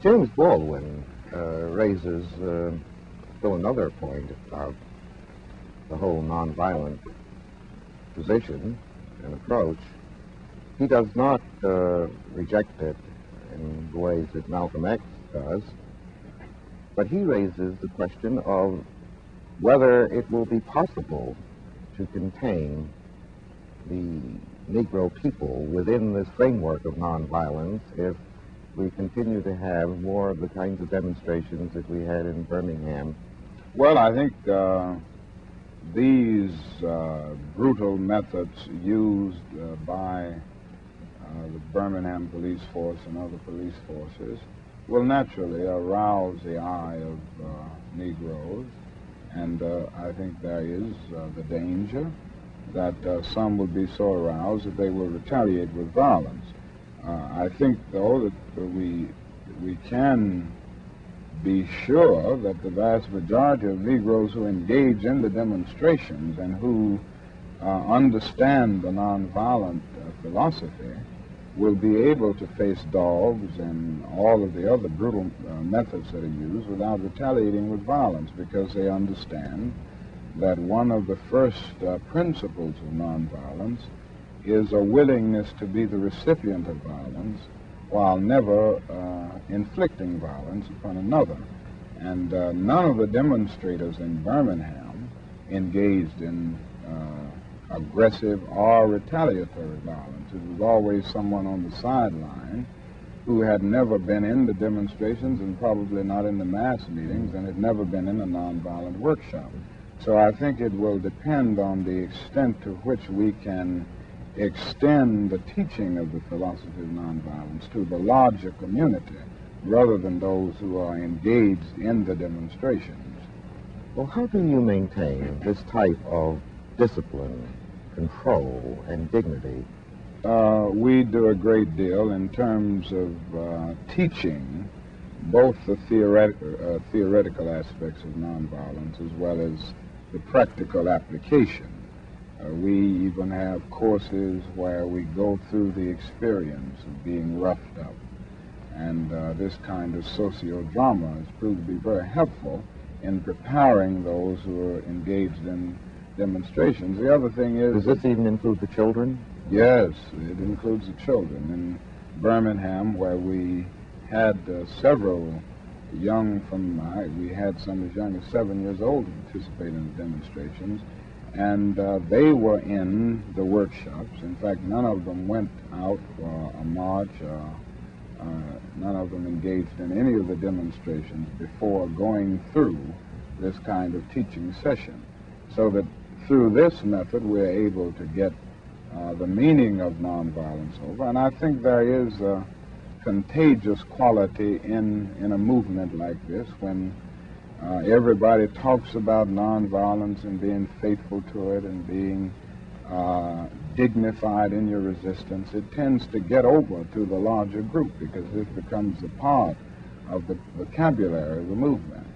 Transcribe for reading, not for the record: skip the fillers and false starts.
James Baldwin raises still another point about the whole nonviolent position and approach. He does not reject it in the ways that Malcolm X does, but he raises the question of whether it will be possible to contain the Negro people within this framework of nonviolence if we continue to have more of the kinds of demonstrations that we had in Birmingham. Well, I think these brutal methods used by the Birmingham police force and other police forces will naturally arouse the ire of Negroes, and I think there is the danger that some will be so aroused that they will retaliate with violence. I think, though, that we can be sure that the vast majority of Negroes who engage in the demonstrations and who understand the nonviolent philosophy will be able to face dogs and all of the other brutal methods that are used without retaliating with violence, because they understand that one of the first principles of nonviolence is a willingness to be the recipient of violence while never inflicting violence upon another. And none of the demonstrators in Birmingham engaged in aggressive or retaliatory violence. It was always someone on the sideline who had never been in the demonstrations and probably not in the mass meetings and had never been in a nonviolent workshop. So I think it will depend on the extent to which we can extend the teaching of the philosophy of nonviolence to the larger community rather than those who are engaged in the demonstrations. Well, how do you maintain this type of discipline, control, and dignity? We do a great deal in terms of teaching both the theoretical aspects of nonviolence as well as the practical application. We even have courses where we go through the experience of being roughed up. And this kind of socio-drama has proved to be very helpful in preparing those who are engaged in demonstrations. The other thing is... Does this even include the children? Yes, it includes the children. In Birmingham, where we had several young we had some as young as 7 years old to participate in the demonstrations, and they were in the workshops. In fact, none of them went out for a march. None of them engaged in any of the demonstrations before going through this kind of teaching session. So that through this method, we're able to get the meaning of nonviolence over. And I think there is a contagious quality in a movement like this when everybody talks about nonviolence and being faithful to it and being dignified in your resistance. It tends to get over to the larger group because this becomes a part of the vocabulary of the movement.